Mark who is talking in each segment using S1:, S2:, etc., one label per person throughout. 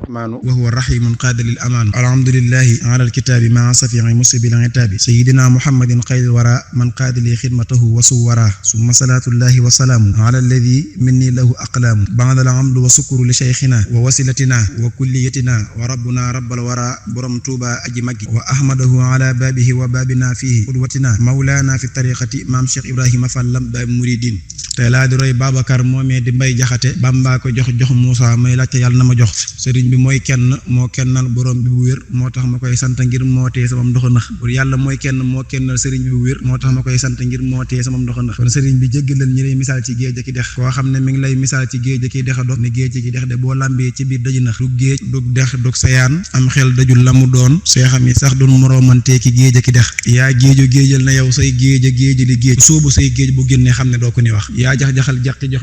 S1: maanu wa huwa rahimun qaada lil amaanu alhamdulillahi ala alkitaabi maa safi'i musibil itaabi sayyidina muhammadin xayril wara man qaada li xidmatahu wa suwara summa salaatullahi wa salaamu ala alladi minni lahu aqlaamu ba'da alhamdu wa sukru li shaykhina wa wasilatina wa kulliyatina wa rabbuna rabbal wara borom tuuba aji maggi wa ahmadahu ala baabihi wa baabina fihi qudwatina mawlaana fi tariqati maam cheikh ibrahima fallam baab muridin tey laa di roy Babacar moomee di mbay jaxate Bamba ko jox Moussa may laajte yàlla na ma jox sëriñ bi mooy kenn moo kennal borom bi bu wér moo tax ma koy sant ngir moo tee sama ndox nax bu yàlla mooy kenn moo kennal sëriñ bi bu wér moo tax ma koy sant ngir moo tee sama ndox nax kon sëriñ bi jéggalal ñi lay misaal ci géej ki dex koo xam ne mi ngi lay misaal ci géej ki dex dox ne géej ki dex de boo lambee ci biir daju nax du géej du dex du sayaan am xel dajul la mu doon seexam yi sax duñ moroomantee ki géej ki dex yaa géeju géejal na yow say géej li géej soobu say géej bu génnee xam ne doo ko ni wax yaa jax-jaxal jax jox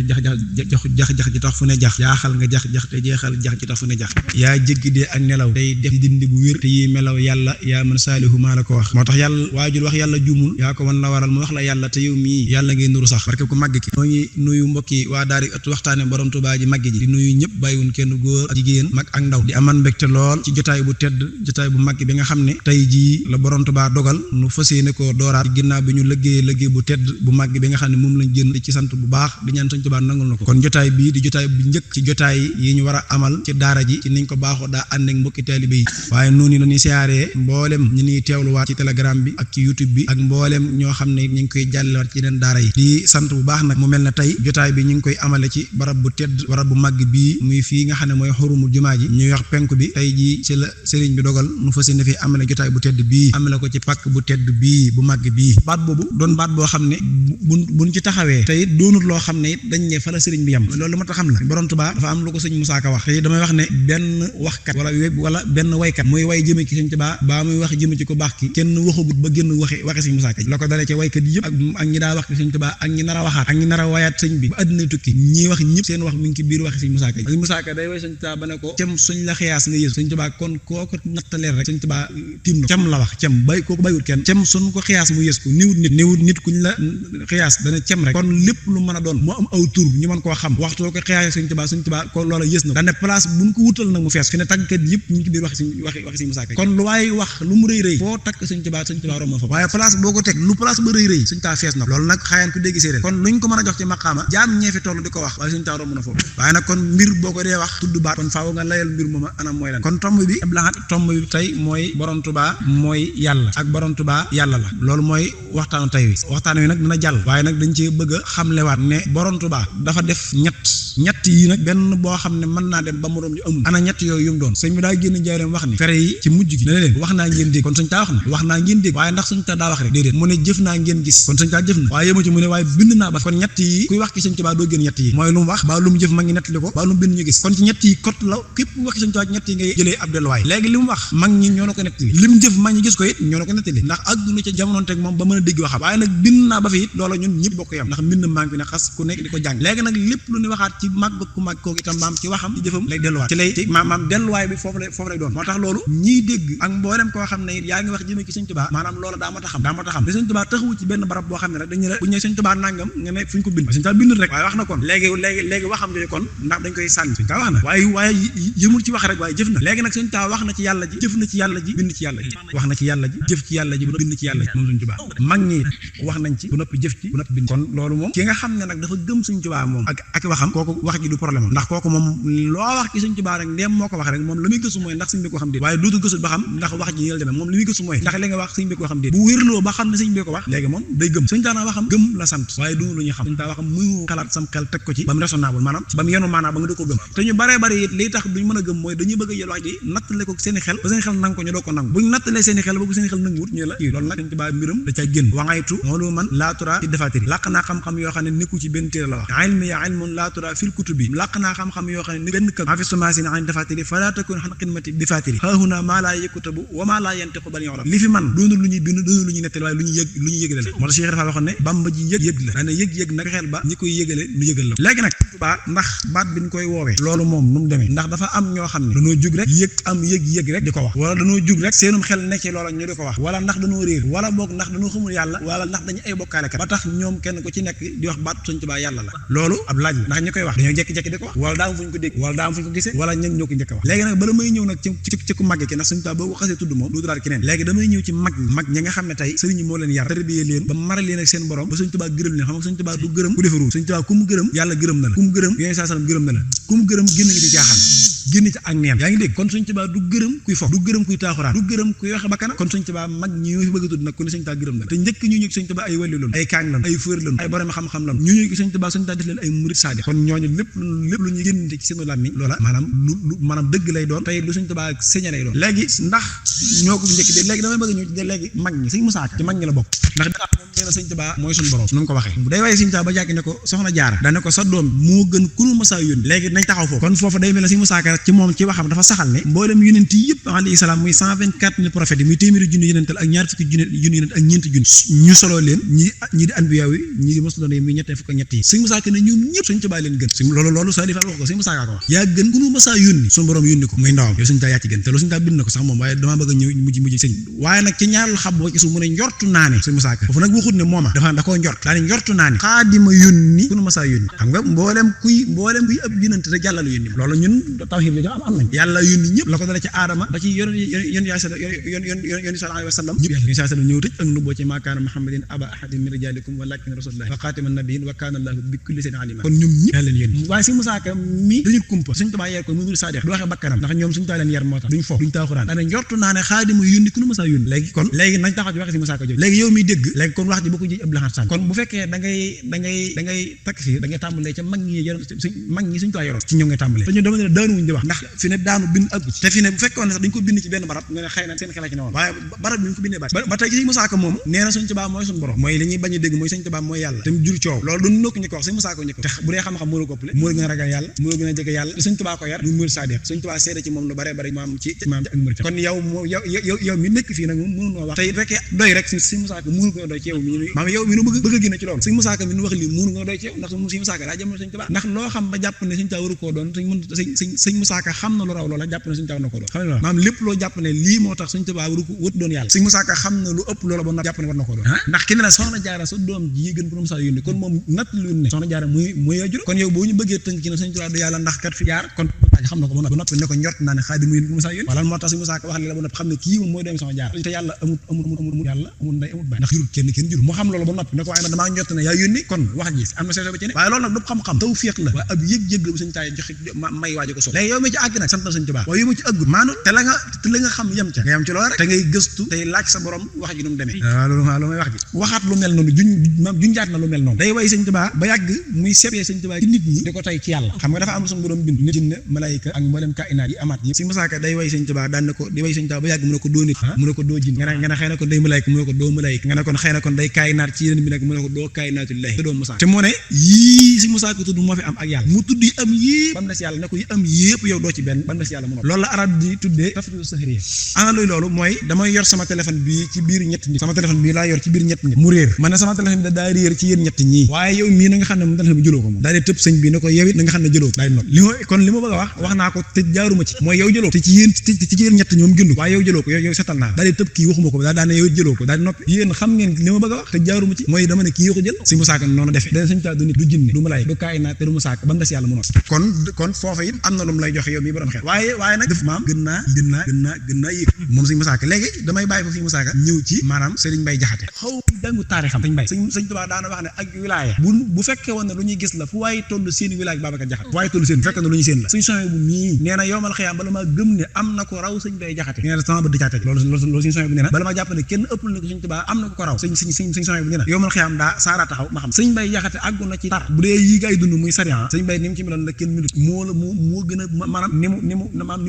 S1: jax ji tax fu ne jax yaa xal nga jax te jeexal jax ji tax fu ne jax yaa jéggi dee ak nelaw day def di dindi bu wér te yi melaw yàlla yaa man saalihu maa la ko wax moo tax yàlla waajul wax yàlla jumul yaa ko wan la waral mu wax la yàlla te yow mii yàlla ngay nuru sax parce que ku màgg ki moo ngi nuyu mbokki waa daari ëtt waxtaane borom Tuubaa ji màgg ji di nuyu ñëpp bàyyiwun kenn góor ak jigéen mag ak ndaw di aman mbégte lool ci jotaay bu tedd jotaay bu màgg bi nga xam ne tey jii la borom Tuubaa dogal nu fas yéene ko dooraat ginnaaw bi ñu liggéey bu tedd bu màgg bi nga xam ne moom lañ jënd ci sant bu baax di ñaan Sëñ Tuubaa nangul na ko kon jotaay bii di jotaay bu njëkk ci jotaay yi ñu war a amal ci daara ji ci niñ ko baaxoo daa ànd ak mbokki taalibe yi waaye noonu la ñuy siyaaree mboolem ñu niy teewluwaat ci telegram bi ak ci youtube bi ak mboolem ñoo xam ne ñu ngi koy jàllewaat ci yeneen daara yi di sant bu baax nag mu mel ne tey jotaay bi ñu ngi koy amale ci barab bu tedd barab bu màgg bii muy fii nga xam ne mooy xurumu jumaa ji ñuy wax penku bi tey ji ci la sëriñ bi dogal nu fas yéene fi amale jotaay bu tedd bii amale ko ci pàkk bu tedd bii bu màgg bii baat boobu doon baat boo xam ne buñ ci taxawee tey doonut loo xam ne it dañ ne fa la sëriñ bi yam loolu ma ta xam la borom Tuubaa dafa am lu ko sëñ Musaa Ka wax te damay wax ne benn waxkat wala benn waykat muy way jëme ci sëñ Tuubaa baa muy wax jëme ci ko baax ki kenn waxagut ba génn waxe sëñ Musaa Ka la ko dalee ci waykat yëpp ak ñi daa wax ci sëñ Tuubaa ak ñi nar a waxaat ak ñi nar a wayaat sëñ bi ba àddina tukki ñi wax ñëpp seen wax mi ngi ci biir waxe sëñ Musaa Ka sëñ Musaa Ka day way sëñ Tuubaa ba ne ko cem suñ la xiyaas nga yées sëñ Tuubaa kon koo ko nattaleen rek sëñ Tuubaa tim na cem la wax cem bay koo ko bàyyiwut kenn cem suñ ko xiyaas mu yées ko niwut nit kuñ la xiyaas dana cem rek kon lépp lu mën a doon moo am aw tur ñu mën koo xam waxtoo ko xiyaas sëñ Tuubaa ko loola yées na dane place buñ ko wutal nag mu fees fi ne tàggkat yëpp ñu ngi ci biir waxi sëñ Musaa Ka kon lu waaye wax lu mu rëy rëy foo takk sëñ Tuubaa romb fa waaye place boo ko teg lu place ba rëy rëy sëñ Tuubaa fees na loolu nag xaayaan ku dégg séeréer kon luñ ko mën a jox ci maqaama jaam ñee fi toll di ko wax waaye sëñ Tuubaa romb na foofu waaye nag kon mbir boo ko dee wax tudd baat kon faaw nga layal mbir mooma anam mooy lan kon tomb bi tey mooy borom Tuubaa mooy yàlla ak borom Tuubaa yàlla la loolu mooy waxtaanu tey wi waxtaan wi nag dina jàll waaye nag dañ cee bëgg a xamlewaat ne borom Tuubaa dafa def ñett yi nag benn boo xam ne mën naa dem ba moroom ji amul ana ñett yooyu yu mu doon sëñ bi daa génn njaareem wax ni fere yi ci mujj gi ne leen wax naa ngeen dégg kon sëñ taa wax naa ngeen dégg waaye ndax sëñ taa daa wax rek déedéet mu ne jëf naa ngeen gis kon sëñ taa jëf na waaye yéma ci mu ne waaye bind naa ba kon ñett yi kuy wax ci sëñ Tuubaa doo génn ñett yi mooy lu mu wax baa lu mu jëf mag ñi nettali ko baa lu mu bind ñu gis kon ci ñett yi kot la képp wax ci sëñ Tuubaa ñett yi ngay jëlee ab delluwaay léegi li mu wax mag ñi ñoo na ko nettali li mu jëf mag ñi gis ko it ñoo na ko nettali ndax àdduna ca jamonoon teg moom ba mën a dégg waxam waaye nag bind naa ba fi it loola ñun ñëpp bokk yam ndax mbind maa ngi fi ne xas ku nekk di ko jàng léegi nag lépp lu ñu waxaat ci màgg ku màgg kooku itam maam ci waxam ci jëfam lay delluwaat ci lay maam delluwaay bi foofu lay doon moo tax loolu ñiy dégg ak mboolem koo xam ne it yaa ngi wax jëme ci sëñ Tuubaa maanaam loola daa ma ta xam te sëñ Tuubaa taxawu ci benn barab boo xam ne rek dañu la bu ñu sëñ Tuubaa nangam nga ne fu ñu ko bind sëñ Tuubaa bind rek waaye wax na kon léegi waxam jooju kon ndax dañ koy sànni sëñ Tuubaa wax na waaye yëmul ci wax rek waaye jëf na léegi nag sëñ Tuubaa wax na ci yàlla ji jëf na ci yàlla ji bind ci yàlla ji wax na ci yàlla ji jëf ci yàlla ji bu bind ci yàlla ji moom sëñ Tuubaa mag ñi wax nañ ci bu noppi jëf ci bu noppi bind kon loolu moom ki nga xam ne nag dafa gëm sëñ Tuubaa moom ak waxam kooku wax ji du problème ndax kooku moom loo wax ci sëñ Tuubaa rek ndéem moo ko wax rek moom la muy gëstu mooy ndax sëñ bi ko xam déet waaye dootu gëstu ba xam ndax wax ji yël demee moom li muy gëstu mooy ndax li nga wax sëñ bi ko xam déet bu wérloo ba xam ne sëñ bi ko wax léegi moom day gëm sëñ Tuubaa waxam gëm la sant waaye du lu ñuy xam sëñ Tuubaa waxam muy xalaat sam xel teg ko ci ba mu raisonnable maanaam ba mu yenu maanaam ba nga doo ko gëm te ñu baree bari it liy tax duñ mën a gëm mooy dañuy bëgg a jël wax ji nattale ko seeni xel ba seen xel nangu ko ñu doo ko nangu buñ nattalee seeni xel ba bu seeni xel nangu wut ñu la loolu nag sëñ Tuubaa mbiram da ca génn wangaytu moolu man laatura ci defaatiri làq naa xam-xam yoo xam ne nekku ci benn téere la wax ilmi ya ilmun laatura fil kutubi làq naa xam-xam yoo xam ne benn kër maa fi sumaasini an defaatiri falaa takun xan xidmati defaatiri haahuna maa laa yëkkutabu wa maa laa yantiqu bal yoram li fi man doonul lu ñuy bind doonul lu ñuy nettali waaye lu ñuy yëgale la moo tax Cheikh dafa waxoon ne Bamba ji yëg la daana yëg nag xel ba ñi koy yëgale ñu yëgal la léegi nag Tuubaa ndax baat bi ñu koy woowee loolu moom nu mu demee ndax dafa am ñoo xam ne dañoo jug rek yëg rek di ko wax wala dañoo jug rek seenum xel nekk ci loola ñu di ko wax wala ndax dañoo réer wala boog ndax dañoo xamul yàlla wala ndax dañu ay bokkaale kat ba tax ñoom kenn ku ci nekk di wax wax baatu Sëñ Tuubaa yàlla la loolu ab laaj la ndax ñi koy wax dañoo jekki-jekki di ko wax wala daa am fu ñu ko dégg wala daa am fu ñu ko gisee wala ñen ñoo ko njëkk a wax léegi nag bala may ñëw nag ci ku màgg ki ndax Sëñ Tuubaa boo ko xasee tudd moom du daal keneen léegi damay ñëw ci mag ñi nga xam ne tey sëriñ ñi moo leen yar tarbiyee leen ba maral leen ak seen borom ba Sëñ Tuubaa gërëm leen xam nga Sëñ Tuubaa du gërëm ku defaru Sëñ Tuubaa ku mu gërëm yàlla gërëm na la ku mu gërëm yonent saa sallam gërëm na la ku mu gërëm génn nga ci jaaxaan génn ci ak neen yaa ngi dégg kon Sëñ Tuubaa du gërëm kuy fof du gërëm kuy taaxuraan du gërëm kuy waxe bakkana kon Sëñ Tuubaa mag ñi fi bëgg a tudd nag ku ne Sëñ Tuubaa gërëm na te njëkk ñu ñu Sëñ Tuubaa ay wàllu loon ay kaañ loon ay fër loon ay borom xam-xam loon ñu Sëñ Tuubaa def leen ay murid saadiq kon ñooñu lépp lu ñu génnte ci seenu làmmiñ loola maanaam lu maanaam dëgg lay doon tey lu Sëñ Tuubaa seña lay doon léegi ndax ñoo ko njëkk de léegi damay bëgg ñu de léegi mag ñi Sëñ Musaa Ka ci mag ñi la bokk ndax daa moom nee na Sëñ Tuubaa mooy suñu borom nu mu ko waxee day waaye Sëñ Tuubaa ba jàkk ne ko soxna Jaara dane ko sa doom moo gën ku nu Musaa yónni léegi nañ taxaw foofu kon foofu day mel ne Sëñ Musaa Ka ci moom ci waxam dafa saxal ne mboolem yonent yi yëpp alayhi salaam muy 124 000 prophètes yi muy téeméeri junni yonental ak ñaar fukki junni yonent ak ñeenti junni ñu soloo leen ñi di anbiya yi ñi di mos doon muy ñettee fukk ak ñett yi Sëñ Musaa Ka ne ñoom ñëpp Sëñ Tuubaa leen gën loolu Saliou Fall wax ko Sëñ Musaa Ka ko wax yaa gën ku nu Musaa yónni suñu borom yónni ko muy ndawam yow Sëñ Tuubaa yaa ci gën te loolu Sëñ Tuubaa bind na ko sax moom waaye damaa bëgg a ñëw mujj sëñ waaye nag ci ñaareelu xab boo ci suuf mu ne njortu naa ne Sëñ Musaa Ka foofu nag waxut ne mooma dafa da koo njort daa ne njortu naa ne xaadima yónni ku nu Musaa yónni xam nga mboolem kuy ab yónnante te yàlla la yónni loolu ñun tawhiid bi am nañ yàlla yónni ñëpp la ko dala ci aadama ba ci yon sallallahu alayhi wa sallam ñëw tëj ak nubboo ci maakaana muhammadin aba ahadin min rijalikum walakin rasulullah wa xaatiman nabiyyin wa kaana allahu bi kulli shay'in alima kon ñoom ñëpp yàlla leen yónni waaye Sëñ Musaa Ka mi dañu kumpa Sëñ Tuubaa yeer ko mu ngi saadix du waxe bakkanam ndax ñoom Sëñ Tuubaa leen yar moo tax duñ foof duñ taaxuraan daane njortu naa ne xaadima yónni ku nu Musaa yónni léegi nañ taxaw ci waxe Sëñ Musaa Ka jooju léegi yow miy dégg léegi kon wax ji boo ko ji ëpp laxaat sànni kon bu fekkee da ngay takfir da ngay tàmbalee ca mag ñi Sëñ Tuubaa yoroon ci ñoom ngay tàmbalee te ñu dama ne daanuwuñ di wax ndax fi ne daanu bind ak te fi ne bu fekkoon ne sax dañ ko bind ci benn barab nga ne xëy na seen xel ci ne woon waaye barab bi ñu ko bindee ba tey Sëñ Musaa Ka moomu nee na Sëñ Tuubaa mooy suñu borom mooy li ñuy bañ a dégg mooy Sëñ Tuubaa mooy yàlla te mu jur coow loolu duñ nokk ñu ko wax Sëñ Musaa Ka ñu ko te bu dee xam-xam moo la ko ëppale moo la gën a ragal yàlla moo la gën a jege yàlla Sëñ Tuubaa ko yar muy murid saadiq Sëñ Tuubaa seede ci moom lu bare bare maam ci ak murid kon yow mi nekk fii nag moom mënunoo wax tey fekkee doy rek Sëñ Musaa Ka mënu ko doy ci yow mi maam yow mi nu bëgg a génne ci loolu Sëñ Musaa Ka mi nu wax lii mënu nga doy ci yow ndax Sëñ Musaa Ka daa jëm Sëñ Tuubaa ndax loo xam ba jàpp ne Sëñ Tuubaa waru koo doon Sëñ Musaa Ka xam na lu raw loola jàpp ne Sëñ Tuubaa war na koo doon xam ne maam lépp loo jàpp ne lii moo tax Sëñ Tuubaa waru ko wut doon yàlla Sëñ Musaa Ka xam na lu ëpp loola ba na jàpp ne war na koo doon ndax ki ne la soxna Jaara sa doom ji gën ko Musaa yónni kon moom natt lu ne soxna Jaara mooy ajur kon yow boo ñu bëggee tënk ci ne Sëñ Tuubaa du yàlla ndax kat fi jaar kon xam na ko ba noppi ne ko njort naa ne Xaadimu Musaa yónni wala moo tax Sëñ Musaa Ka wax li la ba noppi xam ne kii moom mooy doom soxna Jaara te yàlla amul yàlla amul ndey amul baay ndax jurul kenn jur moo xam loolu ba noppi ne ko waaye nag damaa njort ne yaa yónni kon wax ji am na seeso ba ci ne waaye loolu nag du xam-xam tawfiq la waaye ab yëg-yëg la bu Sëñ Tuubaa joxe may waajo ko so léegi yow mi ci àgg nag sant na Sëñ Tuubaa waaye yow mi ci ëggul maanaam te la nga xam yem ca nga yem ci loolu rek te ngay gëstu tey laaj sa borom wax ji nu mu demee waaw loolu may wax ji waxaat lu mel noonu junjaat na lu mel noonu day way Sëñ Tuubaa ba yàgg muy seppee Sëñ Tuubaa ci nit ñi di ko tey ci yàlla xam nga dafa am suñu borom bind nit jinne malaayika ak mboolem kainaat yi amaat yi Sëñ Musaa Ka day way Sëñ Tuubaa daan na ko di way Sëñ Tuubaa ba yàgg mu ne ko doo nit mu ne ko doo jinn nga ne xëy na kon day malaayika mu ne ko doo malaayika nga ne kon xëy na kon day kainaat ci yeneen bi nag mu ne ko doo kainaatullahi te doo Musaa te moo ne yii Sëñ Musaa Ka tudd moo fi am ak yàlla mu tudd yi am yëpp bam des yàlla ne ko yi am yëpp yow doo ci benn bam des yàlla mu loolu la arab di tuddee tafridu sahriya ana luy loolu mooy damay yor sama téléphone bii ci biir ñett nit sama téléphone bii laa yor ci biir ñett nit mu réer man ne sama téléphone bi daa réer ci yéen ñett ñii waaye yow mii na nga xam ne moom téléphone bi jëloo ko moom daal di tëb sëñ bi ne ko yow it na nga xam ne jëloo ko daal di noppi kon li ma bëgg a wax naa ko te jaaruma ci mooy yow jëloo ko te ci yéen ñett ñi moom gëndu waaye yow jëloo ko yow setal naa daal di tëb kii waxuma ko daal ne yow it jëloo ko daal di noppi yéen xam ngeen li ma bëgg a wax te jaaruma ci mooy dama ne kii yoo ko jël Sëñ Musaa Ka noonu defee dana Sëñ Tuubaa du nit du jinne du malaay du kaaynaat te du Musaa Ka ba mu des yàlla mu noos kon foofa it am na lu mu lay joxe yow mii borom xel waaye nag def maam gën naa yéeg moom Sëñ Musaa Ka léegi damay bàyyi foofu Sëñ Musaa Ka ñëw ci maanaam Sëriñ Mbay Jaxate xaw dangu taarixam Sëñ Tuubaa daana wax ne ak wilaaya bu fekkee woon ne lu ñuy gis la fu waaye toll seen wilaaya Babacar Jaxate fu waaye toll seen bu fekkee ne lu ñu seen la Sëñ Sohaybu bu mii nee na yowmal xiyaam bala maa gëm ne am na ko raw Sëñ Mbay Jaxate nee na sama bët di caa teg loolu Sëñ Sohaybu bu nee na bala maa jàpp ne kenn ëppul na ko Sëñ Tuubaa am na ko raw Sëñ Sohaybu bu nee na yowmal xiyaam daa saara taxaw ma xam Sëñ Mbay Jaxate àggu na ci tar bu dee yi ngay dund muy sariya Sëñ Mbay ni mu ci meloon la kenn minute moo gën a maanaam ni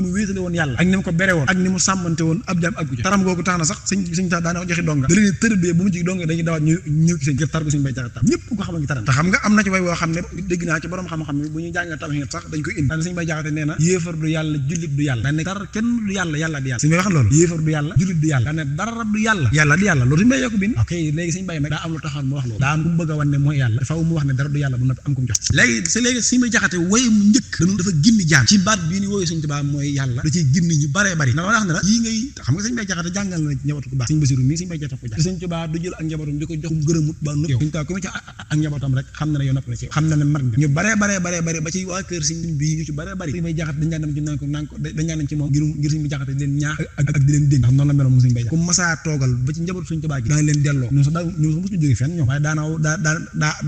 S1: mu wéetale woon yàlla ak ni mu ko bere woon ak ni mu sàmmante woon ab jaam àggu ca taram googu tax na sax Sëñ tax daana joxe donga da leen tërbee bu mu ci donga dañuy dawaat ñëw ci seen jëf tar bu Sëñ Mbay Jaxate ñëpp ko xam ngi taram te xam nga am na ci way woo xam ne dégg naa ci borom xam-xam ne bu ñuy jàng tamit sax dañ koy indi Sëñ Mbay Jaxate jaxate nee na yéefar du yàlla jullit du yàlla daan ne dara kenn du yàlla yàlla di yàlla suñu bay wax loolu yéefar du yàlla jullit du yàlla daan ne dara du yàlla yàlla di yàlla loolu suñu bay yokk bind ok léegi suñu bay nag daa am lu taxoon mu wax loolu daa am ku mu bëgg a wan ne mooy yàlla faaw mu wax ne dara du yàlla bu noppi am ku mu jox léegi suñu bay jaxate woy mu njëkk dafa ginni jaam ci baat bii ni wooyu Sëñ Tuubaa mooy yàlla da ciy ginni ñu baree bari na ma wax ne la yii ngay xam nga Sëñ Bay Jaxate jàngal na njabootu ko baax Sëñ Basiru mii Sëñ Bay Jaxate ko jàng Sëñ Tuubaa du jël ak njabootam di ko joxum gërëmut ba nëpp yow Sëñ Tuubaa ku mu ci ak njabootam rek xam na ne yow nopp na ci xam na ne mar nga ñu baree ba ci waa kër Sëñ bii ñu ci baree bari Sëñ Bay Jaxate dañ daan dem ci naan ko dañ daan dem ci moom ngir Sëñ Bay Jaxate di leen ñaax ak di leen dégg ndax noonu la meloon moom Sëñ Bay Jaxate ku masaa toogal ba ci njabootu Sëñ Tuubaa gi daan leen delloo ñun sax mosuñu jóge fenn ñoom waaye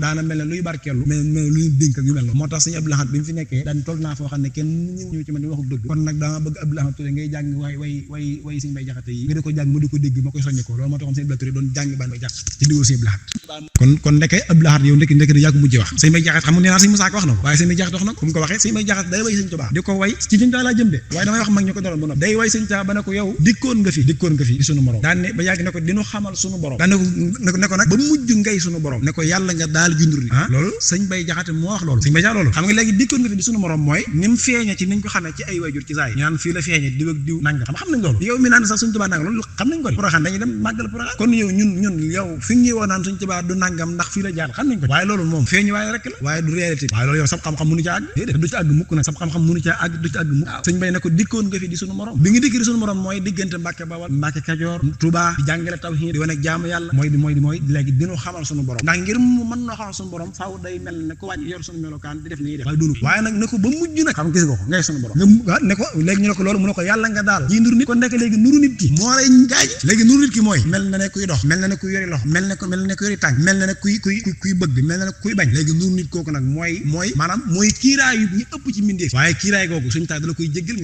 S1: daana mel ne luy barkeelu mel lu ñu dénk ak yu mel noonu moo tax Sëñ Abdou Lahad bi mu fi nekkee daan toll naa foo xam ne kenn ñëw ci man di waxu dëgg kon nag dama bëgg Abdou Lahad Touré ngay jàng way Sëñ Bay Jaxate yi nga di ko jàng ma di ko dégg ma koy soññe ko loolu moo taxoon Sëñ Abdou Lahad Touré doon jàng ban bay jaxate ci ndigal Sëñ Abdou Lahad kon ndeke Abdou Lahad yow ndekk da yaa ko mujjee wax Sëñ Bay Jaxate xam nga nee naa Sëñ Musaa Ka wax na ko waaye Sëñ Bay Jaxate wax na ko fu mu ko waxee Sëñ Bay Jaxate day way Sëñ Tuubaa di ko way ci Sëñ Tuubaa laa jëm de waaye damay wax mag ñu ko doroon ba noppi day way Sëñ Tuubaa ba ne ko yow dikkoon nga fi di sunu borom daan ne ba yàgg ne ko dinu xamal sunu borom daan ne ko nag ba mujj ngay sunu borom ne ko yàlla nga daal jundur ni loolu Sëñ Bay Jaxate moo wax loolu Sëñ Bay Jaxate loolu xam nga léegi dikkoon nga fi di sunu borom mooy ni mu feeñe ci niñ ko xamee ci ay wayjur ci saay ñu naan fii la feeñe diw ak diw nangam xam nañ loolu yow mi naan sax Sëñ Tuubaa nangam loolu xam nañ ko Poroxaan dañuy dem màggal Poroxaan kon yow ñun yow fi ngi woo naan Sëñ Tuubaa du nangam ndax fii la jaar xam nañ ko waaye loolu moom feeñu waaye rek la waaye du réalité waaye loolu yow sab xam-xam mënu ci àgg déedéet du ci àgg mukk nag sab xam-xam mënu ci àgg du ci àgg mukk Sëñ Bay ne ko dikkoon nga fi di sunu morom bi nga dikk di sunu morom mooy diggante Mbàkke Bawal Mbàkke Kajoor Touba di jàngale tawhiid di wane jaamu yàlla mooy léegi dinu xamal sunu borom ndax ngir mu mën noo xamal sunu borom faaw day mel ne ko wàcc yor sunu melokaan di def ni def waaye doonu waaye nag ne ko ba mujj nag xam gis nga ko ngay sunu borom nga ne ko léegi ñu ne ko loolu mu ne ko yàlla nga daal ji nuru nit kon nekk léegi nuru nit ki moo lay gaañ léegi nuru nit ki mooy mel na ne kuy dox mel na ne kuy yori lox mel na ne kuy yori tànk mel na ne kuy bëgg mel na ne kuy bañ léegi nuru nit kooku nag mooy maanaam mooy kiiraay yu ñu ëpp ci mbindeef waaye kiiraay googu Sëñ Tuubaa da la koy jéggal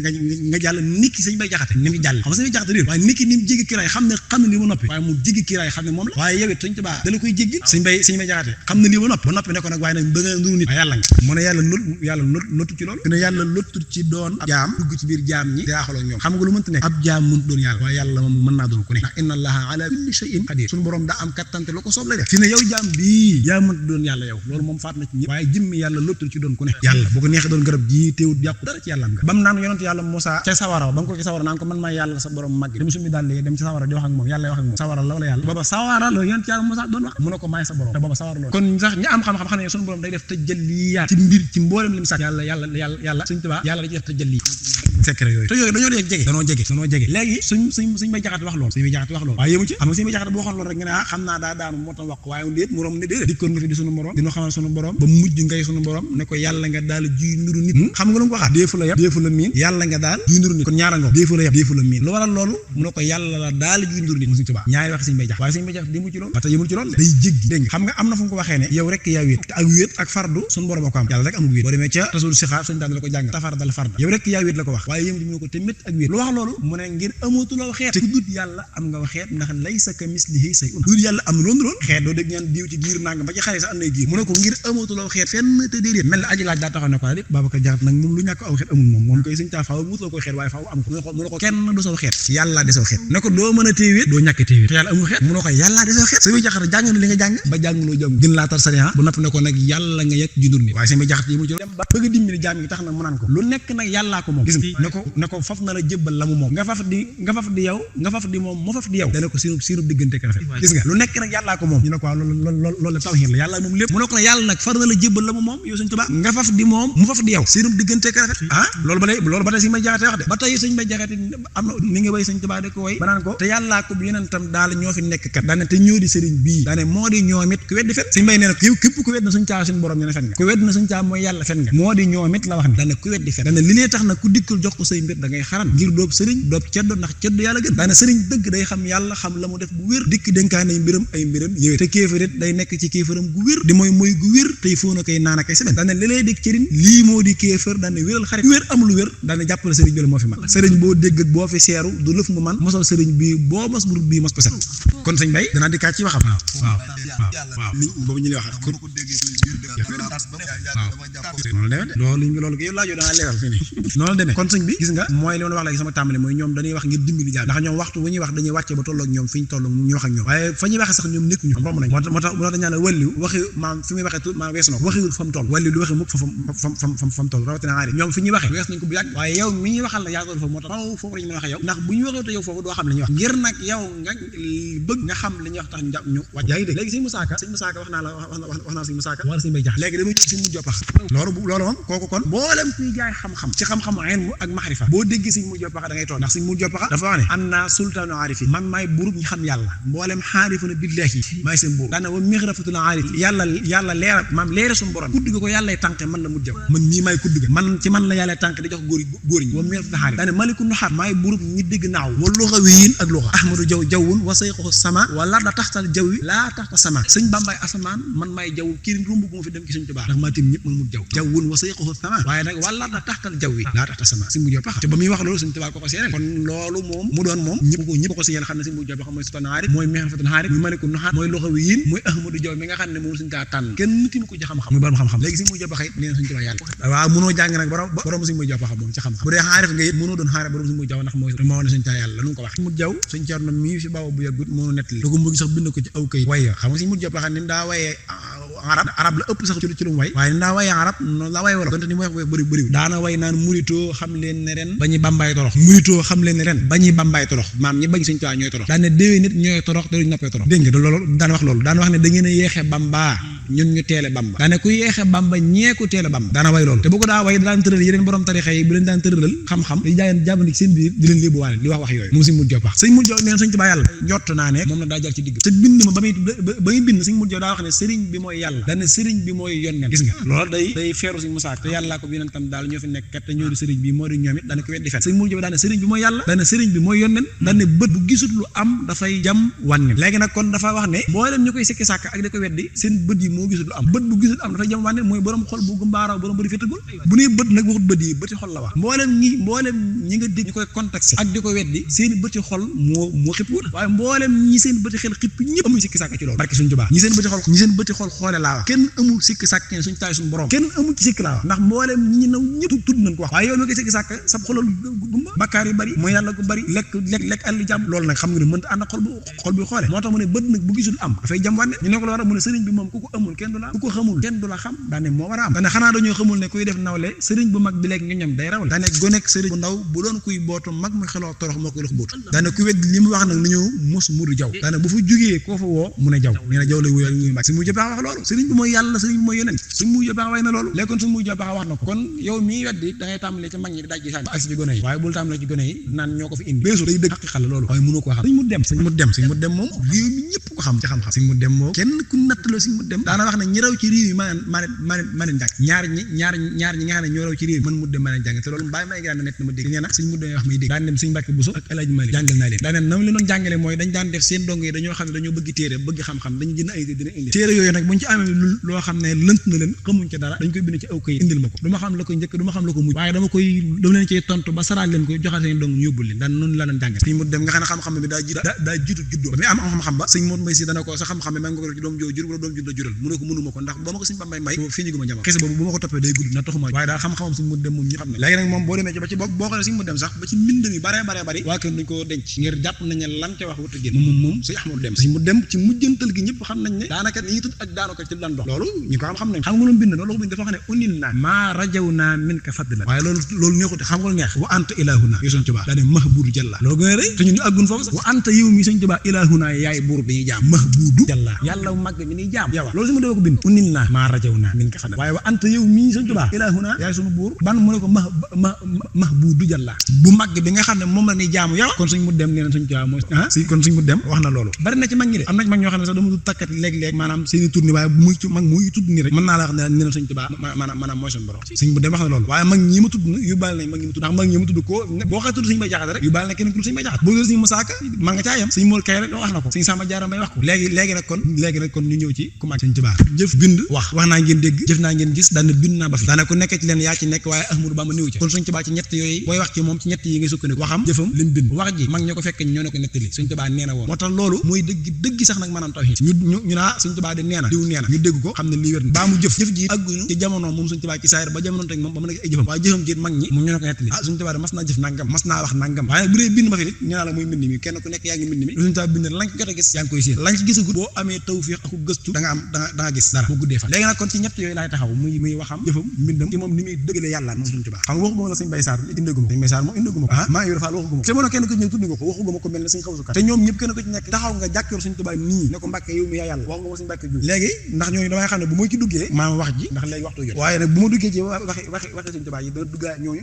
S1: nga jàll nit ki Sëñ Bay Jaxate ni mu jàll xam nga Sëñ Bay Jaxate réer waaye nit ki ni mu jéggi kiiraay xam ne li mu noppi waaye mu jéggi kiiraay xam ne moom la waaye yow it Sëñ Tuubaa da la koy jéggal Sëñ Bay Jaxate xam ne lii ba noppi ne ko nag waaye nag da nga nuru nit waaye yàlla nga mu ne yàlla lottu ci loolu ne yàlla lottu ci doon ab jaam dugg ci biir jaam ñi daaxaloo ñoom xam nga lu mënta nekk ab jaam mënut doon yàlla waaye yàlla moom mën naa doon ku ne ndax inna allaha ala kulli shay'in qadir suñu borom daa am kattante lu ko soob lay def fi ne yow jaam bii yaa mënta doon yàlla yow loolu moom faat na ci ñëpp waaye jëmmi yàlla lottul ci doon ku ne yàlla bu ko neexee doon garab ji teewut yàqu dara ci yàlla am nga bam naan yonent yàlla Musaa ca sawara ba mu ko ci sawara naan ko man maa yàlla sa borom màgg dem sumi daal dem ci sawara di wax ak moom yàlla wax ak moom sawara la wala yàlla booba sawara la yonent yàlla Musaa doon wax mu ne ko maay sa borom te booba sawara loolu kon sax ñi am xam-xam xam ne suñu borom day def tëjalliyaat ci mbir ci mboolem li mu sàkk yàlla Sëñ Tuubaa yàlla da ci def tëjalli secret yooyu te yooyu dañoo jege léegi suñ Bay Jaxate wax loolu waaye yëmu ci xam nga Sëñ Bay Jaxate boo waxoon loolu rek nga ne xam naa daa daanu moo tax wax ko waaye déet moroom ne déedéet dikkoon nga fi di sunu morom dina xamal sunu borom ba mujj ngay sunu borom ne ko yàlla nga daal juy nuru nit xam nga lu mu ko waxaat déefu la yab déefu la miin yàlla nga daal juy nuru nit kon ñaara nga déefu la yab déefu la miin lu waral loolu mu ne ko yàlla la daal juy nuru nit mu Sëñ Tuubaa ñaari wax Sëñ Bay Jaxate waaye Sëñ Bay Jaxate yëmul ci loolu waxta yëmul ci loolu day jéggi dégg nga xam nga am na fu mu ko waxee ne yow rek yaa wéet ak wéet ak fardu sunu borom ko am yàlla rek amul wéet boo demee ca tasul sixaar Sëñ daan la ko jàng tafardal farda yow rek yaa wéet la ko wax waaye yëmul ci mu ne ko tamit ak wéet lu wax loolu mu ne ngir amatuloo xeet te ku dut yàlla am nga xeet ndax laysa ka mislihi shay'un dut yàlla am loolu xeet doo dégg ñaan diw ci giir nangam ba ci xare sax am nay giir mu ne ko ngir amatuloo xeet fenn te déedéet mel na aji laaj daa taxaw ne ko lépp Babacar Jaxate nag moom lu ñàkk aw xeet amul moom koy Sëñ Tuubaa faaw wutoo ko xeet waaye faaw am ko mu ne ko kenn du saw xeet yàlla de saw xeet ne ko doo mën a téewéet doo ñàkk téewéet te yàlla amul xeet mu ne ko yàlla de saw xeet Sëñ Bay Jaxate jàng na li nga jàng ba jànguloo jàng gën laa tar sariya bu napp ne ko nag yàlla nga yegg jundur ni waaye Sëñ Bay Jaxate yi mu ci dem ba bëgg a dimbali jaam yi tax na mu naan ko lu nekk nag yàllaa ko moom gis nga ne ko faf na la jébbal la mu moom nga faf di moom moo faf di yow dana ko siinu diggante ka rafet gis nga lu nekk nag yàllaa ko moom ñu ne ko waaw loolu tawhiid la yàlla moom lépp mu ne ko ne yàlla nag far na la jébbal la mu moom yow Sëñ Tuubaa nga faf di moom mu faf di yow siinu diggante ka rafet loolu ba tey Sëñ Bay Jaxate wax de ba tey Sëñ Bay Jaxate am na mi ngi way Sëñ Tuubaa de ko way ba naan ko te yàllaa ko bi yeneen tam daal ñoo fi nekk kat daane te ñoo di sëriñ bii daane moo di ñoomit ku weddi fen Sëñ Bay nee na képp ku wedd na Sëñ Tuubaa suñu borom ne fen nga ku wedd na Sëñ Tuubaa mooy yàlla fen nga moo di ñoomit la wax ni daane ku weddi fen daane li lee tax na ku dikkul jox ko say mbir da ngay xaran ngir doob sëriñ doob ceddo ndax ceddo yàlla gën daane sëriñ dëgg day xam yàlla xam la mu def bu wér dikk dénkaan ay mbiram yëwee te kéefarit day nekk ci kéefaram gu wér di mooy gu wér tey fóon a koy naan a koy seben daane li lay dégg cëriñ lii moo di kéefar daane wéral xarit wér amul wér daane jàppale sëriñ bi la moo fi man sëriñ boo dégg boo fi seeru du lëf mu man mosal sëriñ bii boo mos bu bii mos peset kon Sëñ Bay danaa dikkaat ci waxam waaw li boobu ñu lay wax kon noonu la demee loolu ko yow laajoo danaa leeral fii nii noonu la demee kon sëñ bi gis nga mooy li ma wax léegi sama tàmbali mooy ñoom dañuy wax ngir dimbali jaam ndax ñoom waxtu bu ñuy wax dañuy wàcce ba tolloog ñoom fi ñu toll ñu wax ak ñoom waaye fa ñuy waxee sax ñoom nekkuñu romb nañ moo tax dañ naan la wàlliw waxi maam fi muy waxee tout maam weesu na ko waxiwul fa mu toll wàlliw lu waxee mukk fa mu toll rawatina aari ñoom fi ñuy waxee wees nañ ko bu yàgg waaye yow mi ñuy waxal nag yaa toll foofu moo tax foofu lañu mën a waxee yow ndax bu ñu waxee te yow foofu doo xam li ñuy wax ngir nag yow nga bëgg nga xam li ñuy wax tax ñu wàcc yaa ngi dégg léegi sëñ Moussa Ka wax naa sëñ Moussa Ka wala sëñ Bay Jax léegi damay sëñ Mujj Pax loolu moom kooku kon boolem kuy jaay xam-xam ci xam-xamu ilmu ak maxrifa boo déggee sëñ Mujj Pax da ngay toog ndax sëñ Mujj Pax dafa wax ne anna sultaanu aarifin man maay burub ñi xam yàlla mboolem xaarifuna billahi maay seen buur daana wa mixrafatul aarif yàlla leer maam leere suñu borom kudd ga ko yàllay tànqe man la mujj man mii maay kudd ga man ci man la yàllay tànqe di jox góor ñi wa mixrafatul aarif daane maliku nuxaat maay burub ñi dégg naaw wa luxawiyin ak luxa ahmadu jawwun wa sayxuhu sama wala da taxtal jawwi laa taxta sama sëñ bambaay asamaan man maay jaww kii rumb gu ma fi dem ci sëñ Tuubaa ndax maa tim ñëpp man mu jawwun wa sayxuhu sama waaye nag wala da taxtal jawwi laa taxta sama sëñ Mujj Pax te ba muy wax loolu sëñ Tuubaa ko seereel kon loolu moom mu doon moom ñëpp ko signal xam ne sëñ Mujj Pax mooy sultaan aarif mooy mixrafatul aarif muy maliku nuxaat mooy luxawiyin mooy ahmadu jaw mi nga xam ne moom sëñ Tuubaa tànn kenn timu ko ci xam-xam muy borom xam-xam léegi sëñ Mujj Pax it nee na sëñ Tuubaa yàlla waaw mënoo jàng nag borom sëñ Mujj Pax moom ci xam-xam bu dee xaarif nga it mënoo doon xaarif borom sëñ Mujj Jaw ndax moo ne sëñ Tuubaa yàlla nu ko wax mu jaw sëñ Cerno mii fi baaw bu yàggut moo nettali te ko mu ngi sax bind ko ci aw kayit waye xam nga sëñ Mujj Pax ni mu daa wayee arab la ëpp sax ci lu mu way waaye ni daa wayee arab noonu la way wolof donte ni mu wax bëri daana way naan muritoo xam leen ne ren ba ñuy bambaay torox muritoo xam leen ne ren ba ñuy bambaay torox maam ñi bañ sëñ Tuubaa ñooy torox daane déwee nit ñooy torox te duñ noppee torox dégg nga loolu daan wax loolu daan wax ne da ngeen a yeexe bamba ñun ñu teele bamba daane ku yeexe bamba ñeeku teele bamba daana way loolu te bu ko daa way daan tëral yeneen borom tarixa yi bu leen daan tëralal xam-xam di jaayeen jàppandi seen biir di leen léebu waale di wax yooyu moom sëñ Mujj Pax sëñ Mujj neen sëñ Tuubaa yàlla njott naa ne moom la daa jar ci digg te bind ma ba muy bind sëñ Mujj daa wax ne sëriñ bi mooy yàlla daane sëriñ bi mooy yonneen gis nga loolu day feeru sëñ Musaa te yàllaa ko yeneen tam daal ñoo fi nekk kat te ñoo di sëriñ bi moo di ñoom it daane ko weddi fen sëñ Mujj daane sëriñ bi mooy yàlla daane sëriñ bi mooy yonneen daane bët bu gisut lu am dafay jam wànneen léegi nag kon dafa wax ne mboolem ñu koy sikki sàkk ak di ko weddi seen bët yi moo gisut lu am bët bu gisut am dafay jam wànneen mooy borom xol bu gumbaaraw borom bëri fétagul bu nee bët nag waxut bët yi bëti xol la wax mboolem ñi nga dégg ñu koy contexte ak di ko weddi seen bëti xol moo xippuwut waaye mboolem ñi seen bëti xel xipp ñëpp amuñ sikki sàkk ci loolu barke suñ Tuubaa ñi seen bëti xol xoole laa wax kenn amul sikki sàkk ne suñ taay suñ borom kenn amul ci sikki laa wax ndax mboolem ñi naw ñëpp tudd nañ ko wax waaye yow mi koy sikki sàkk sab xolal gumba bakkaar yi bari mooy yàlla gu bari lekk àlli jàmm loolu nag xam nga ne mënta ànd ak xol bi xoole moo tax mu ne bët nag bu gisul am dafay jam wànne ñu ne ko la war a mu ne sëriñ bi moom ku ko amul kenn du la am ku ko xamul kenn du la xam daane moo war a am daane xanaa dañoo xamul ne kuy def nawle sëriñ bu mag bi lekk ñu ñam day rawal daane gonek sëriñ bu ndaw bu doon kuy bootu mag muy xeloo torox moo koy lox bootu daane ku wedd li mu wax nag nañu mos mudu jaw daane bu fa jógee koo fa woo mu ne jaw nee na jaw lay wuy mag si Mujj Pax wax loolu sëriñ bi mooy yàlla sëriñ bi mooy yeneen su Mujj Pax way na loolu léegi kon su Mujj Pax wax na ko kon yow mii weddi da ngay tàmbalee ci mag ñi di daj sànni ak ci gone yi waaye bul tàmbalee ci gone yi naan ñoo ko fi indi beesu day dëgg xaqi xala loolu waaye mënoo ko xam sëñ mu dem moom réew mi ñëpp ko xam ci xam-xam sëñ mu dem moom kenn ku nattaloo sëñ mu dem daana wax ne ñi raw ci réew yi ma leen jàng ñaar ñi nga xam ne ñoo raw ci réew yi man mu dem ma leen jàng te loolu bàyyi may ngi net na ma dégg nee na sëñ mu dem wax may dégg daan dem sëñ Mbàkke Buso ak El Hadj Malick jàngal naa leen daa neen nam leen doon jàngale mooy dañ daan def seen dong yi dañoo xam ne dañoo bëgg téere bëgg xam-xam dañu jënd ay dina indi téere yooyu nag buñ ci amee loo xam ne lënt na leen xamuñ ci dara dañ koy bind ci aw kayit indil ma ko du ma xam la ko njëkk du ma xam la ko mujj waaye dama leen ciy tontu ba saraal leen ko joxal seen dong ñu yóbbul leen daan noonu la leen jàngal sëñ mu dem nga xam ne xam-xam bi daa jiitu juddoo ba muy am xam-xam ba sëñ Moot Mbay Si dana ko sa xam-xam bi maa ngi ko ci doom joo jur wala doom jur la jural mu ne ko mënuma ko ndax ba ma ko sëñ Bambay may fii ñu guma jamono xese boobu bu ma ko toppee day gudd na taxuma waaye daal xam-xamam sëñ mu dem moom ñu xam ne léegi nag moom boo demee ci ba ci boo xoolee sëñ mu dem sax ba ci mbind mi bare waa kër dañ ko denc ngir jàpp nañ ne lan ca wax wut a génn moom sëñ Ahmadu dem sëñ mu dem ci mujjantal gi ñëpp xam nañ ne daanaka li ñuy tudd ak daanu ko ci lan dox loolu ñu ko xam nañ xam nga lu bind loolu bind dafa xam ne unil naa maa rajaw naa min ka fadlan waaye loolu neexute xam nga lu neex wa anta ilahuna yow sëñ Tuubaa daane mahbudu jalla loolu gën a rëy te ñun ñu àggun foofu sax wa anta yow mi sëñ Tuubaa ilahuna yaay buur bi ñuy jaam mahbudu jalla yàlla mag mi ñuy jaam yow loolu si mu dee ko bind unil naa maa rajaw naa min ka fadlan waaye wa anta yow mi sëñ Tuubaa ilahuna yaay sunu buur ban mu ne ko mahbudu jalla bu mag bi nga xam ne moom la ñuy jaamu yow kon suñ mu dem nee na sëñ Tuubaa mooy kon suñ mu dem wax na loolu bari na ci mag ñi de am na ci mag ñoo xam ne sax dama du takkat léeg-léeg maanaam seeni tourni waaye muy mag muy tudd ni rek mën naa la wax ne nee na sëñ Tuubaa maanaam mooy suñu borom sëñ mu dem wax na loolu waaye mag ñi ma tudd na yóbbaale nañ mag ñi ma tudd ndax mag ñi ma tudd ko boo xee tudd sëñ Bay Jaxate rek yóbbaale na kenn ku sëñ Bay Jaxate boo dee sëñ Musaa Ka man nga caayam sëñ Mool Kay rek wax na ko sëñ Samba Jaara Mbay wax ko léegi nag kon ñu ñëw ci ku mag sëñ Tuubaa jëf bind wax naa ngeen dégg jëf naa ngeen gis daana bind naa ba fi daana ku nekk ci leen yaa ci nekk waaye Ahmadu Bamba néew ci kon sëñ Tuubaa ci ñett yooyu booy wax ci moom ci ñett yi ngay sukkandiku waxam jëfam lim bind wax ji mag ñoo ko fekk ñoo ne ko nettali sëñ Tuubaa nee na woon moo tax loolu mooy dëgg sax nag maanaam tawhiid ñu naa sëñ Tuubaa de nee na diw nee na ñu dégg ko xam ne lii wér na baa mu jëf ji àgguñu ci jamono moom Sëñ Tuubaa ci saayir ba jamono teg moom ba mu nekk ay jëfam waaye jëfam ji mag ñi mu ñu ne ko nettali Sëñ Tuubaa mas naa jëf nangam mas naa wax nangam waaye bu dee bind ma fi nit ñu naa la muy mbind mi kenn ku nekk yaa ngi mbind mi Sëñ Tuubaa bind lañ ko jot a gis yaa ngi koy séen lañ ci gisagut boo amee tawfiix ak gëstu da nga gis dara boo guddee fan léegi nag kon ci ñett yooyu laay taxaw muy waxam jëfam mbindam ci moom ni muy dëggalee yàlla moom Sëñ Tuubaa xam nga waxuguma la Sëñ Bay Saar indéguma Sëñ Bay Saar moom indéguma ko maa ngi faal waxuguma ko te mënoo kenn ko ñëw tudd nga ko waxuguma ko mel ne Sëñ Xawsukat te ñoom ñëpp kenn ko ci nekk taxaw nga jàkkoor Sëñ Tuubaa nii ne ko Mbàkke yow mi yaa yàlla waxuguma Sëñ Mbàkke Juuf léegi ndax ñooñu damay xam ne bu ma ci duggee maam wax ji ndax léegi waxtu jot waaye nag bu ma duggee ci waxi Sëñ Tuubaa yi dana duggaa ñooñu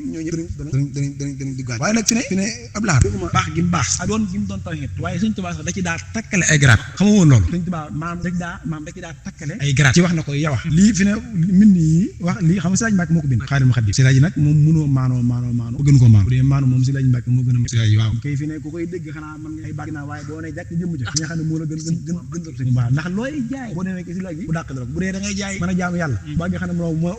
S1: danañ duggaa waaye nag fi ne ab laat baax gi mu baax ak doon gi mu doon tawhid waaye Sëñ Tuubaa sax da ci daa takkale ay grade xam nga woon loolu Sëñ Tuubaa maam da ci daa takkale ay grade ci wax na ko yow lii fi ne mbind yi wax lii xam nga Sëriñ Mbàkke moo ko bind Xaadimu Xaadim Sëriñ nag moom mënoo maanoo ba gën koo maano bu dee maano moom Sëriñ Mbàkke moo gën a Sëriñ waaw kay fi ne ku koy dégg xanaa mën nga ay bàgg naa waaye boo ne jàkk jëmm ja nga xam ne moo la gën sëñ waaw ndax looy jaay boo demee si léegi mu dàq la bu dee da ngay jaay mën a jaamu yàlla ba nga xam ne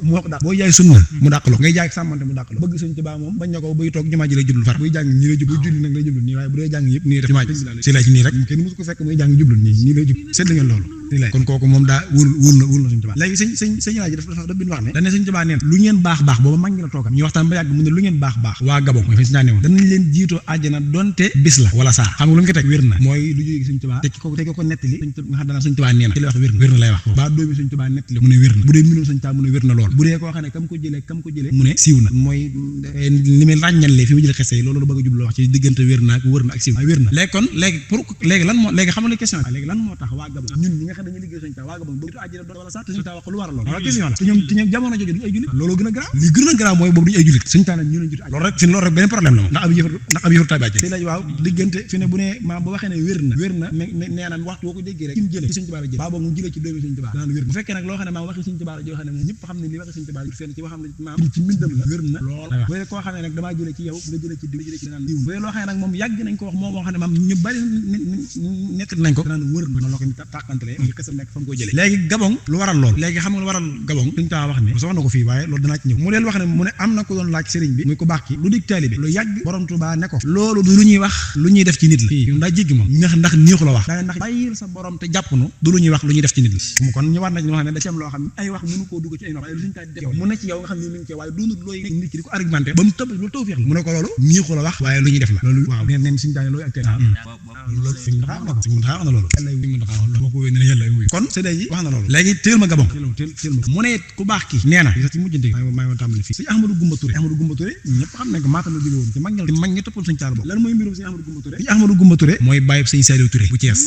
S1: moo ko dàq booy jaay sunna mu dàq la ngay jaay sàmmante mu dàq la bëgg Sëñ Tuubaa moom bañ na ko buy toog jumaa ji lay jublu far buy jàng nii lay jublu buy julli nag lay jublu nii waaye bu dee jàng yëpp nii def jumaa ji si la ci nii rek kenn musu ko fekk muy jàng jublu nii lay jublu seetlu ngeen loolu kon kooku moom daa wóor na Sëñ Tuubaa léegi sëñ laaj dafa bind wax ne dañ ne Sëñ Tuubaa neen lu ngeen baax booba mag ngi la toogam ñu waxtaan ba yàgg mu ne lu ngeen baax waa Gabon mooy fi si ñaane woon danañ leen jiitoo àjjana donte bis la wala saa xam nga lu nga ko teg wér na mooy lu jógee Sëñ Tuubaa tekki ko nettali nga xam dana Sëñ Tuubaa nee na ci lay wax wér na lay wax ba doomi Sëñ Tuubaa nettali mu ne wér na bu dee mbindum Sëñ Tuubaa mu ne wér na lool bu dee koo xam ne kam ko jëlee mu ne siiw na mooy li muy ràññalee fi mu jëlee xese yi loolu bëgg a jublu wax ci diggante wér na ak wër na ak siiw wér na léegi kon léegi lan moo léegi xam nga question léegi lan moo tax waa Gabon ñun ñi nga xam ne dañuy liggéey Sëñ Tuubaa waa Gabon bëgg àjjana doon wala sax te Sëñ Tuubaa wax lu war a loolu question la te ñoom jamono jooju duñu ay jullit loolu gën a garaaw li gën a garaaw mooy boobu duñu ay jullit Sëñ Tuubaa ñu leen jiitu loolu rek benn problème la moom ndax ab yëfar tabi àjjana laaj waaw diggante fi ne bu ne maam bu waxee ne wér na nee na waxtu boo ko déggee rek ki mu jëlee ci Sëñ Tuubaa la jël baa boobu mu jëlee ci doomi Sëñ Tuubaa daan wér bu fekkee nag loo xam ne maam waxi Sëñ Tuubaa la joo xam ne moom ñëpp xam ne li waxi Sëñ Tuubaa la fenn ci waxam ne maam ci mbindam la wér na lool bu dee koo xam ne nag damaa jëlee ci yow nga jëlee ci diw jëlee ci naan diw bu dee loo xam ne nag moom yàgg nañ ko wax moom moo xam ne maam ñu bari nekk nañ ko naan wër na noonu la ko tàqantalee ngir kese nekk fa mu koy jëlee léegi Gabon lu waral lool léegi xam nga lu waral Gabon Sëñ Tuubaa wax ne soxna ko fii waaye loolu danaa ci ñëw mu leen wax ne mu ne am na ko doon laaj sëriñ bi muy ko baax ki lu dig taalibe lu yàgg borom Tuubaa ne ko loolu du lu ñuy wax lu ñuy def ci nit la fii daa jéggi moom ndax neexu la wax daa ndax bàyyil sa borom te jàpp nu du lu ñuy wax lu ñuy def ci nit la mu kon ñu war nañ wax ne da ci am loo xam ne ay wax mënu koo dugg ci ay nopp waaye lu ñu taa def mu ne ci yow nga xam ne mi ngi ci waaye doonul looy nit ki di ko argumenté ba mu tëb lu tawfeex la mu ne ko loolu neexu la wax waaye lu ñuy def la loolu waaw neen suñu daane looy ak tey loolu fi mu taxaw na ko fi mu taxaw na loolu yàlla fi mu taxaw loolu ko wéy ne yàlla wuyu kon c'est ji wax na loolu léegi teel ma Gabon teel ma mu ne ku baax ki nee na ci mujjante maa ngi tàmbali fii sëñ Ahmadou Goumba Touré ñëpp xam nañ ko maatam la jóge woon ci mag ñi toppal Sëñ Tuubaa bokk lan mooy mbirum sëñ Ahmadou Goumba Touré mooy bàyyi Sëñ Saliou Touré bu Thiès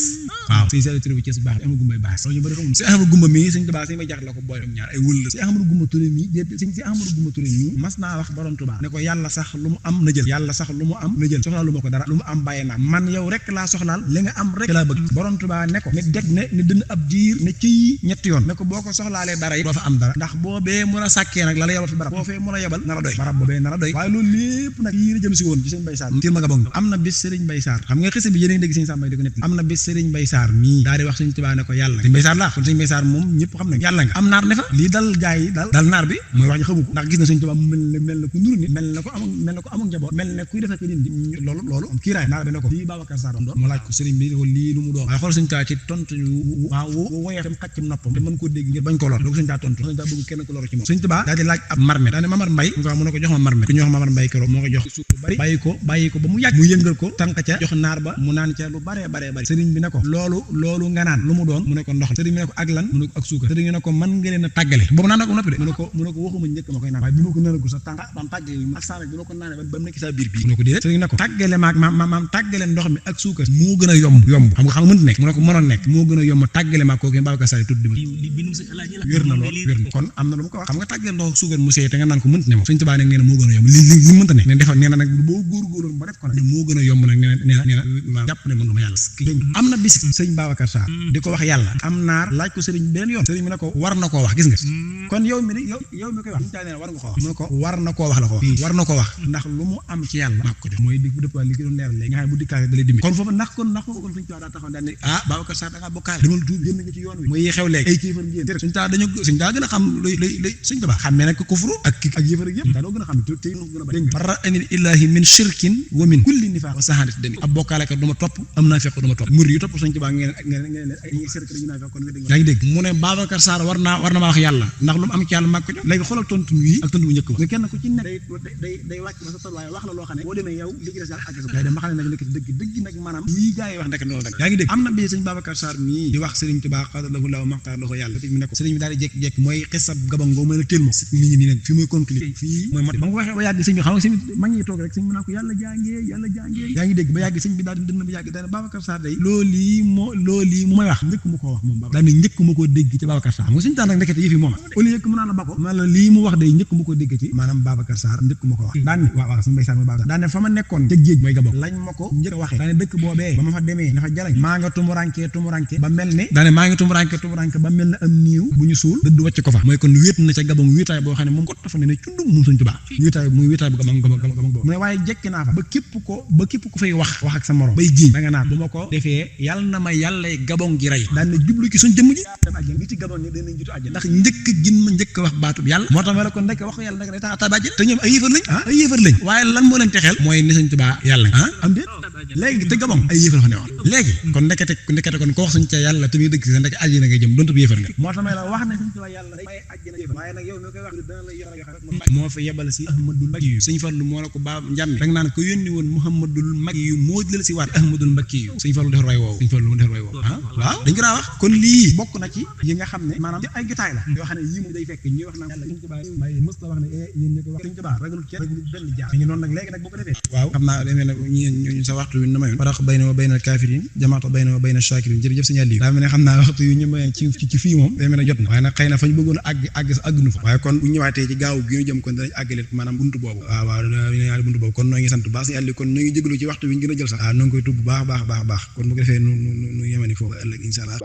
S1: waaw Sëñ Saliou Touré bu Thiès bu baax Ahmadou Goumba baax loolu ñu bëri xamul sëñ Ahmadou Goumba mii sëñ Tuubaa sëñ may jaxat la ko boole ñaar ay wël la sëñ Ahmadou Goumba Touré mii sëñ Ahmadou Goumba Touré mii mas naa wax borom Tuubaa ne ko yàlla sax lu mu am na jël soxlaa lu ma ko dara lu mu am bàyyi naa man yow rek laa soxlaal li nga am rek laa bëgg borom Tuubaa ne ko ne deg ne dënn ab diir ne ci ñetti yoon ne ko boo ko soxlaalee dara yi doo fa am dara ndax boobee mun a sàkkee nag la yebal fi barab boo fee mun a yebal na la doy barab boobee na la doy waaye loolu lépp nag yii la jëm si woon ci Sëñ Mbay Saar tir ma Gabon am na bis Sëriñ Mbay Saar xam nga xëse bi yéen a ngi dégg Sëñ Sàmbay di ko nett am na bis Sëriñ Mbay Saar mii daal di wax Sëñ Tuubaa ne ko yàlla Sëñ Mbay Saar la kon Sëñ Mbay Saar moom ñëpp xam nañ yàlla nga am naar ne fa lii dal gaa yi dal naar bi mooy wax ji xamu ko ndax gis na Sëñ Tuubaa mel na ku nuru nit mel na ko amul njaboot mel na kuy defee ko nit loolu am kiiraay naar bi ne ko lii Babacar Sarr doon mu laaj ko sëriñ bi ko lii lu mu doon waaye xool Sëñ Tuubaa ci tontu waaw woyee tam xaj ci noppam te mën koo dégg ngir bañ ko lor loolu Sëñ Tuubaa tontu Sëñ Tuubaa bëgg kenn ko lor ci moom Sëñ Tuubaa daal di laaj ab marmet daal ne Mamar Mbay mu ne ko jox ma marmet ku ñu wax Mamar Mbay keroog moo ko jox suuf bu bari bàyyi ko ba mu yàgg mu yëngal ko tànk ca jox naar ba mu naan ca lu bare bari sëriñ bi ne ko loolu nga naan lu mu doon mu ne ko ndox sëriñ bi ne ko ak lan mu ne ko ak suukar sëriñ bi ne ko mën nga leen a tàggale boobu naan na ko noppi de mu ne ko waxuma njëkk ma koy naan waaye bi ma ko naanagu sa tànk bam tàggale ak saa bi ma ko naane ba mu nekk sa biir bii mu ne ko déedéet sëriñ ne ko tàggale maam tàggale ndox mi ak suukar moo gën a yomb xam nga mënut nekk mu ne ko mënoon nekk moo gën a yomb tàggale maag kooku Babacar Sall tudd ma wér na lool wér na kon am na lu mu ko wax xam nga tàggale ndox ak suukar mu seey te nga naan ko mënut ne moom Sëñ Tuubaa nag nee na moo gën a yomb li mënta ne ne defal nee na nag boo góorgóorloon ba def ko nag moo gën a yomb nag nee na jàpp ne mën duma yàlla am na bis sëñ Babacar Sarr di ko wax yàlla am naar laaj ko sëriñ benn yoon sëriñ bi ne ko war na koo wax gis nga kon yow mi koy wax war nga ko wax mu ne ko war na koo wax la ko wax war na ko wax ndax lu mu am ci yàlla maa ko jox mooy dig bu dëpp li ki doon leeral léegi nga xam ne bu dikkaatee da lay dimbi kon foofu ndax kon Sëñ Tuubaa daa taxaw daal ne Babacar Sarr da ngaa bokkaale demal tuub génn nga ci yoon wi mooy yi xew léegi ay kéefar ngeen Sëñ Tuubaa gën a xam luy Sëñ Tuubaa xammee nag kufru ak yéefar ak yëpp daa doo gën a xam te gën a bari bara anil ilahi min shirkin wa min kulli nifaaq wa sahaadati dami ab bokkaale kat du ma topp am naa fekk du ma topp murid yu topp Sëñ Tuubaa ngeen ay shirk dañu naa fekk kon nga dégg yaa ngi ngi dégg mu ne Babacar Sarr war na maa wax yàlla ndax lu mu am ci yàlla mag ko jox léegi xoolal tontu wi ak tontu bu njëkk ba kenn ku ci nekk day wàcc ba sa tolluwaay wax la loo xam ne boo demee yow li ci des daal ak sa day dem ma xam ne nag nekk dëgg nag maanaam yii gars yi wax ndek loolu rek yaa ngi dégg am na bi sëñ Babacar Sarr mii di wax Serigne Touba xaadalahu laahu maxtaar la ko yàlla fi mu ne ko Serigne bi daal di jékki-jékki mooy xisab gabon ngoo mën a teel ma nit ñi nii nag fi muy conclure fii mooy mat ba nga ko waxee ba yàgg sëñ bi xam nga sëñ bi ma ngi toog rek sëñ bi naa ko yàlla jàngee yaa ngi dégg ba yàgg sëñ bi daal di dënn ba yàgg daal Babacar Sarr day loolu mu may wax njëkk mu ko wax moom daal ne njëkk mu ko dégg ci Babacar Sarr xam nga suñu taan rek ndekete yëf yi moom au lieu que mu naan la ba ko man la lii mu wax day njëkk mu ko dégg ci maanaam Babacar Sarr njëkk mu ko wax daan ne waaw suñu mbay Sarr mooy Babacar daan ne fa ma nekkoon ca géej mooy Gabon lañ ma ko njëkk a waxee daan ne dëkk boobee ba ma fa demee dafa jalañ maa nga tumuranke ba mel ne daan ne maa ngi tumuranke ba mel ne am niiw bu ñu suul dëdd wàcc ko fa mooy kon wéet na ca Gabon wéetaay boo xam ne moom ko dafa ne cundum moom Sëñ Tuubaa wéetaay bu Gabon boobu mu ne waaye jekki naa fa ba képp ku fay wax ak sa morom bay giñ da nga naan bu ma ko defee yàlla na ma yàllay Gabon gi rey daan ne jublu ci suñ jëmm ji dem àjjana gi ci Gabon ni danañ jiitu àjjana ndax njëkk gin ma njëkk wax baatub yàlla moo tax ma la kon nekk wax ko yàlla nag day tax a tabàjj te ñoom ay yéefar lañ waaye lan moo leen texeel mooy ni Sëñ Tuubaa yàlla am déet léegi te Gabon ay yéefar fa ne woon léegi kon nekkete kon ko wax suñ ca yàlla te muy dëgg si ndek àjjana ngay jëm doonte bu yéefar nga moo tax may la wax ne Sëñ Tuubaa yàlla day àjjana yéefar waaye nag yow mi koy wax dana la yéefar moo fa yebal si Ahmadul Mbakki yu Sëñ Fallu moo la ko ba njàmmi rek naan ko yónni woon Muhammadul Mbakki yu moo jël si waat Ahmadul Mbakki yu Sëñ Fallu defar way woowu waaw dañ ko daa wax kon lii bokk na ci yi nga xam ne maanaam ay jotaay la yoo xam ne yii moom day fekk ñuy wax naan yàlla Sëñ Tuubaa waaye mës la wax ne yéen ñi ko wax Sëñ Tuubaa ragalul kenn ragalul benn jaar ñu noonu nag léegi nag boo ko defee waaw xam naa demee nag ñu sa waxtu wi na mayoon farax bayna wa bayna kafirin jamaata bayna wa bayna shakirin jërëjëf sëñ Aliou daa mel ne xam naa waxtu yu ñu mayoon ci fii moom day mel ne jot na waaye nag xëy na fañ bëggoon a àgg sa àgg nu fa waaye kon bu ñëwaatee ci gaaw gi ñu jëm kon danañ àggalee maanaam buntu boobu waaw buntu boobu kon noo ngi sant baax sëñ Aliou kon noo ngi jégalu ci waxtu wi ñu gën a jël sax waaw noo ngi koy tubb baax kon bu ko defee nu yemani foofu ëllëg inshallah